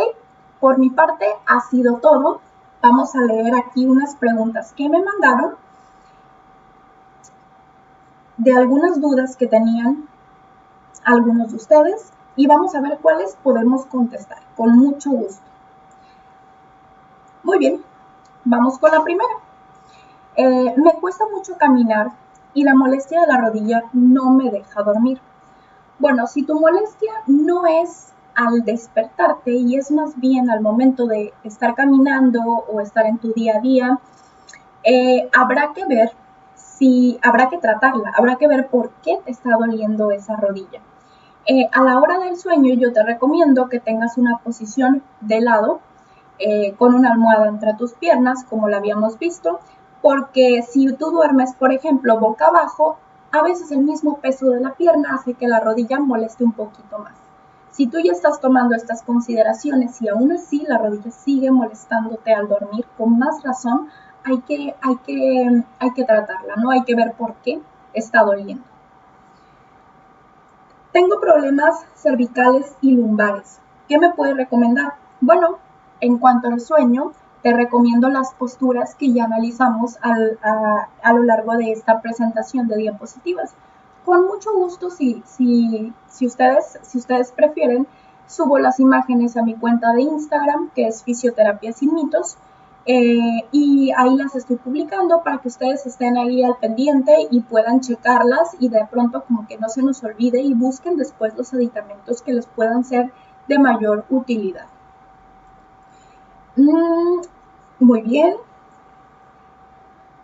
por mi parte ha sido todo. Vamos a leer aquí unas preguntas que me mandaron de algunas dudas que tenían algunos de ustedes y vamos a ver cuáles podemos contestar con mucho gusto. Muy bien, vamos con la primera. Me cuesta mucho caminar y la molestia de la rodilla no me deja dormir. Bueno, si tu molestia no es al despertarte y es más bien al momento de estar caminando o estar en tu día a día, habrá que tratarla, habrá que ver por qué te está doliendo esa rodilla. A la hora del sueño yo te recomiendo que tengas una posición de lado con una almohada entre tus piernas, como la habíamos visto, porque si tú duermes, por ejemplo, boca abajo, a veces el mismo peso de la pierna hace que la rodilla moleste un poquito más. Si tú ya estás tomando estas consideraciones y aún así la rodilla sigue molestándote al dormir, con más razón hay que tratarla, ¿no? Hay que ver por qué está doliendo. Tengo problemas cervicales y lumbares. ¿Qué me puedes recomendar? Bueno, en cuanto al sueño, te recomiendo las posturas que ya analizamos a lo largo de esta presentación de diapositivas. Con mucho gusto, si ustedes prefieren, subo las imágenes a mi cuenta de Instagram, que es Fisioterapia Sin Mitos, y ahí las estoy publicando para que ustedes estén ahí al pendiente y puedan checarlas y de pronto como que no se nos olvide y busquen después los aditamentos que les puedan ser de mayor utilidad. Muy bien.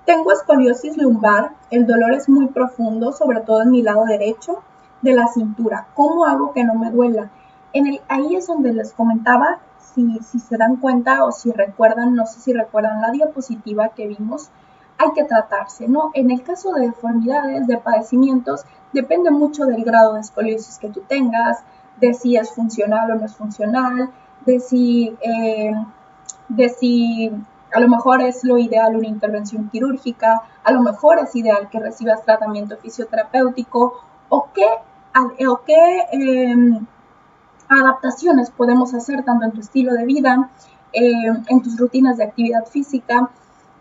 Tengo escoliosis lumbar, el dolor es muy profundo, sobre todo en mi lado derecho de la cintura. ¿Cómo hago que no me duela? Ahí es donde les comentaba, si se dan cuenta o si recuerdan, no sé si recuerdan la diapositiva que vimos, hay que tratarse, ¿no? En el caso de deformidades, de padecimientos, depende mucho del grado de escoliosis que tú tengas, de si es funcional o no es funcional, de si a lo mejor es lo ideal una intervención quirúrgica, a lo mejor es ideal que recibas tratamiento fisioterapéutico o qué adaptaciones podemos hacer tanto en tu estilo de vida, en tus rutinas de actividad física,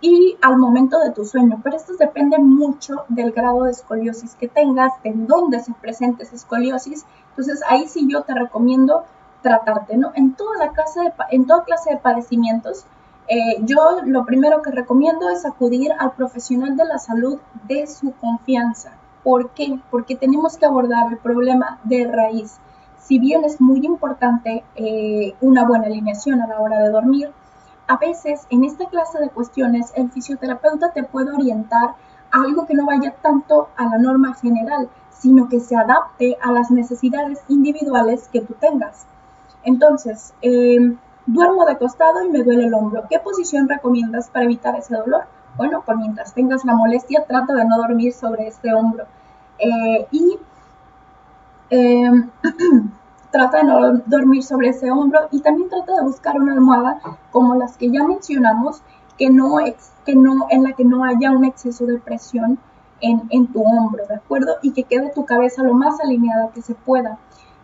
y al momento de tu sueño, pero esto depende mucho del grado de escoliosis que tengas, de en dónde se presente esa escoliosis. Entonces ahí sí yo te recomiendo tratarte, ¿no? En toda clase de padecimientos, yo lo primero que recomiendo es acudir al profesional de la salud de su confianza. ¿Por qué? Porque tenemos que abordar el problema de raíz. Si bien es muy importante una buena alineación a la hora de dormir, a veces en esta clase de cuestiones el fisioterapeuta te puede orientar a algo que no vaya tanto a la norma general, sino que se adapte a las necesidades individuales que tú tengas. Entonces, duermo de costado y me duele el hombro. ¿Qué posición recomiendas para evitar ese dolor? Bueno, pues mientras tengas la molestia, trata de no dormir sobre este hombro. Trata de no dormir sobre ese hombro y también trata de buscar una almohada como las que ya mencionamos, en la que no haya un exceso de presión en tu hombro, ¿de acuerdo? Y que quede tu cabeza lo más alineada que se pueda.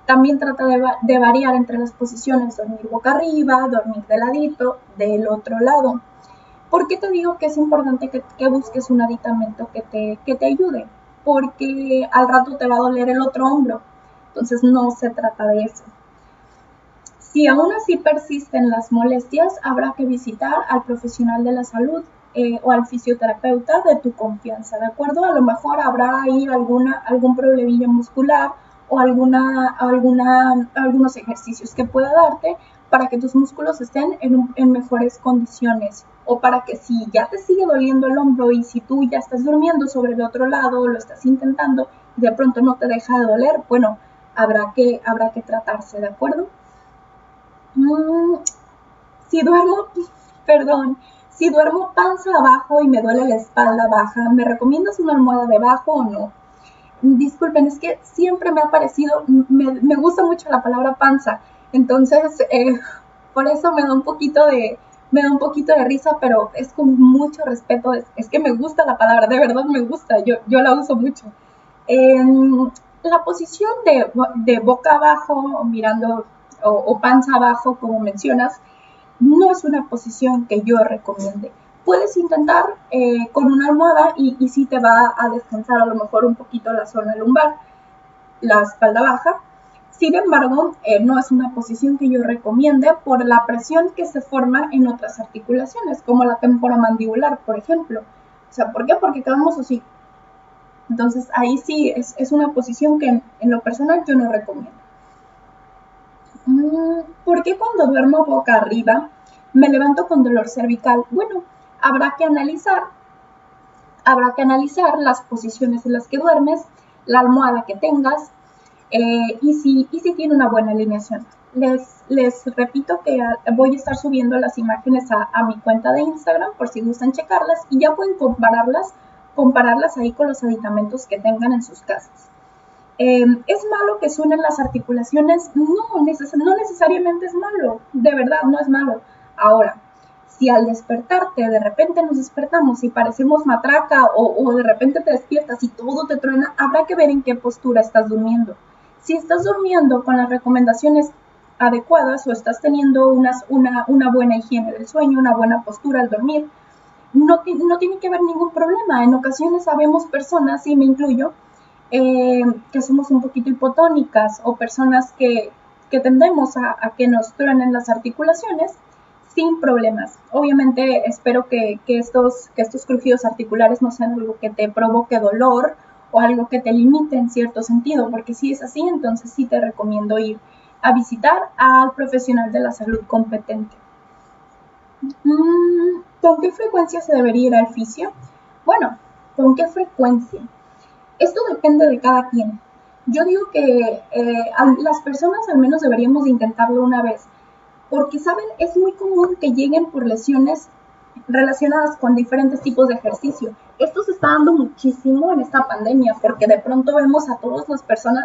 También trata de variar entre las posiciones, dormir boca arriba, dormir de ladito, del otro lado. ¿Por qué te digo que es importante que busques un aditamento que te ayude? Porque al rato te va a doler el otro hombro. Entonces no se trata de eso. Si aún así persisten las molestias, habrá que visitar al profesional de la salud o al fisioterapeuta de tu confianza, ¿de acuerdo? A lo mejor habrá ahí algún problemilla muscular o algunos ejercicios que pueda darte para que tus músculos estén en mejores condiciones, o para que si ya te sigue doliendo el hombro y si tú ya estás durmiendo sobre el otro lado o lo estás intentando y de pronto no te deja de doler, bueno, habrá que tratarse, ¿de acuerdo? Si duermo panza abajo y me duele la espalda baja, ¿me recomiendas una almohada debajo o no? Disculpen, es que siempre me ha parecido, me gusta mucho la palabra panza, entonces por eso me da un poquito de risa, pero es con mucho respeto, es que me gusta la palabra, de verdad me gusta, yo la uso mucho. La posición de boca abajo, mirando o panza abajo, como mencionas, no es una posición que yo recomiende. Puedes intentar con una almohada y sí te va a descansar a lo mejor un poquito la zona lumbar, la espalda baja. Sin embargo, no es una posición que yo recomiende por la presión que se forma en otras articulaciones, como la temporomandibular, por ejemplo. O sea, ¿por qué? Porque quedamos así. Entonces, ahí sí es una posición que en lo personal yo no recomiendo. ¿Por qué cuando duermo boca arriba me levanto con dolor cervical? Bueno, habrá que analizar las posiciones en las que duermes, la almohada que tengas y si tiene una buena alineación. Les repito que voy a estar subiendo las imágenes a mi cuenta de Instagram por si gustan checarlas y ya pueden compararlas ahí con los aditamentos que tengan en sus casas. ¿Es malo que suenen las articulaciones? No necesariamente es malo, de verdad no es malo. Ahora, si al despertarte de repente nos despertamos y parecemos matraca o de repente te despiertas y todo te truena, habrá que ver en qué postura estás durmiendo. Si estás durmiendo con las recomendaciones adecuadas o estás teniendo una buena higiene del sueño, una buena postura al dormir, no tiene que haber ningún problema. En ocasiones sabemos personas, y me incluyo, que somos un poquito hipotónicas o personas que tendemos a que nos truenen las articulaciones sin problemas. Obviamente espero que estos crujidos articulares no sean algo que te provoque dolor o algo que te limite en cierto sentido, porque si es así, entonces sí te recomiendo ir a visitar al profesional de la salud competente. ¿Con qué frecuencia se debería ir al fisio? Bueno, ¿con qué frecuencia? Esto depende de cada quien. Yo digo que las personas al menos deberíamos de intentarlo una vez, porque, ¿saben? Es muy común que lleguen por lesiones relacionadas con diferentes tipos de ejercicio. Esto se está dando muchísimo en esta pandemia, porque de pronto vemos a todas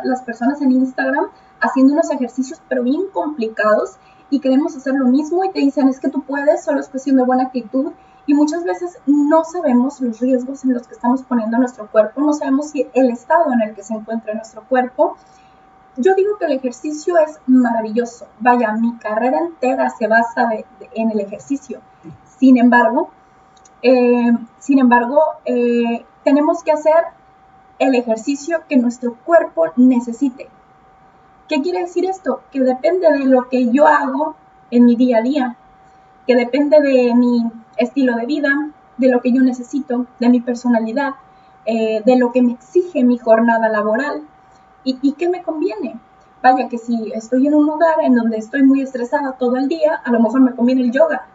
las personas en Instagram haciendo unos ejercicios pero bien complicados y queremos hacer lo mismo y te dicen es que tú puedes, solo es cuestión de buena actitud. Y muchas veces no sabemos los riesgos en los que estamos poniendo a nuestro cuerpo, no sabemos si el estado en el que se encuentra nuestro cuerpo. Yo digo que el ejercicio es maravilloso. Vaya, mi carrera entera se basa en el ejercicio. Sin embargo, Sin embargo, tenemos que hacer el ejercicio que nuestro cuerpo necesite. ¿Qué quiere decir esto? Que depende de lo que yo hago en mi día a día, que depende de mi estilo de vida, de lo que yo necesito, de mi personalidad, de lo que me exige mi jornada laboral y qué me conviene. Vaya que si estoy en un lugar en donde estoy muy estresada todo el día, a lo mejor me conviene el yoga.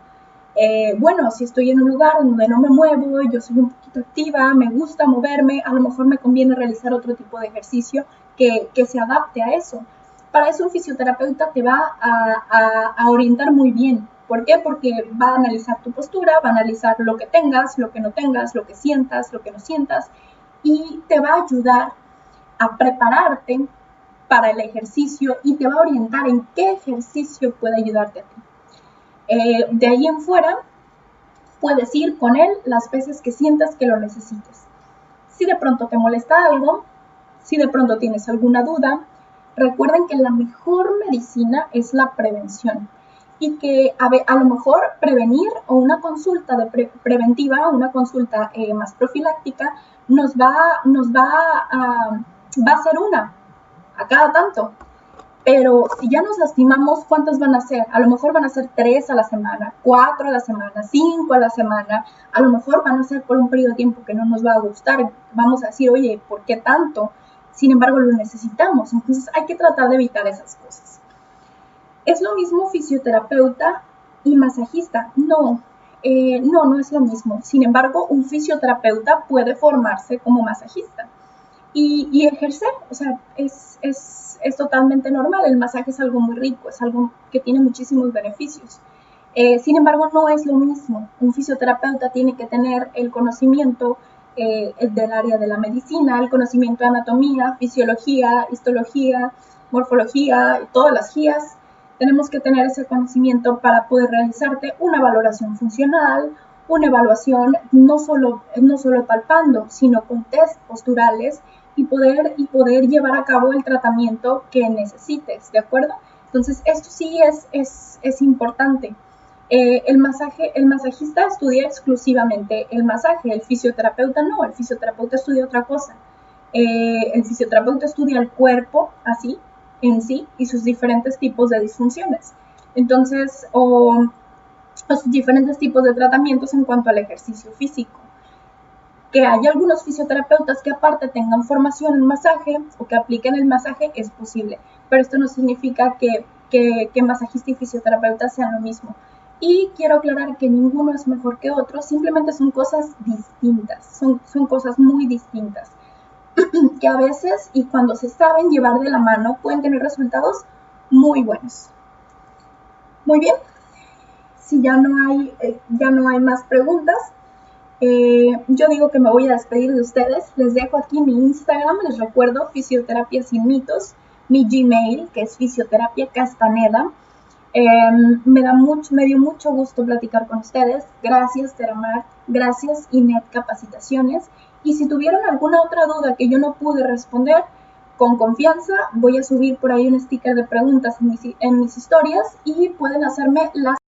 Bueno, si estoy en un lugar donde no me muevo, yo soy un poquito activa, me gusta moverme, a lo mejor me conviene realizar otro tipo de ejercicio que se adapte a eso. Para eso un fisioterapeuta te va a orientar muy bien. ¿Por qué? Porque va a analizar tu postura, va a analizar lo que tengas, lo que no tengas, lo que sientas, lo que no sientas, y te va a ayudar a prepararte para el ejercicio y te va a orientar en qué ejercicio puede ayudarte a ti. De ahí en fuera, puedes ir con él las veces que sientas que lo necesites. Si de pronto te molesta algo, si de pronto tienes alguna duda, recuerden que la mejor medicina es la prevención y que a lo mejor prevenir o una consulta preventiva, una consulta más profiláctica, va a ser una a cada tanto. Pero si ya nos lastimamos, ¿cuántas van a ser? A lo mejor van a ser 3 a la semana, 4 a la semana, 5 a la semana. A lo mejor van a ser por un periodo de tiempo que no nos va a gustar. Vamos a decir, oye, ¿por qué tanto? Sin embargo, lo necesitamos. Entonces hay que tratar de evitar esas cosas. ¿Es lo mismo fisioterapeuta y masajista? No, no es lo mismo. Sin embargo, un fisioterapeuta puede formarse como masajista y ejercer. O sea, es totalmente normal. El masaje es algo muy rico, es algo que tiene muchísimos beneficios. Sin embargo, no es lo mismo. Un fisioterapeuta tiene que tener el conocimiento del área de la medicina, el conocimiento de anatomía, fisiología, histología, morfología, todas las guías. Tenemos que tener ese conocimiento para poder realizarte una valoración funcional, una evaluación no solo palpando, sino con test posturales y poder llevar a cabo el tratamiento que necesites, ¿de acuerdo? Entonces, esto sí es importante. El masajista estudia exclusivamente el masaje, el fisioterapeuta no, el fisioterapeuta estudia otra cosa. El fisioterapeuta estudia el cuerpo así, en sí, y sus diferentes tipos de disfunciones. Entonces, o sus diferentes tipos de tratamientos en cuanto al ejercicio físico. Que hay algunos fisioterapeutas que aparte tengan formación en masaje o que apliquen el masaje es posible, pero esto no significa que masajista y fisioterapeuta sean lo mismo. Y quiero aclarar que ninguno es mejor que otro, simplemente son cosas distintas, son cosas muy distintas, que a veces y cuando se saben llevar de la mano pueden tener resultados muy buenos. Muy bien, si ya no hay más preguntas, yo digo que me voy a despedir de ustedes. Les dejo aquí mi Instagram, les recuerdo, Fisioterapia Sin Mitos, mi Gmail, que es Fisioterapia Castaneda. Me dio mucho gusto platicar con ustedes. Gracias, Teramar. Gracias, Inet Capacitaciones. Y si tuvieron alguna otra duda que yo no pude responder, con confianza voy a subir por ahí un sticker de preguntas en mis historias y pueden hacerme las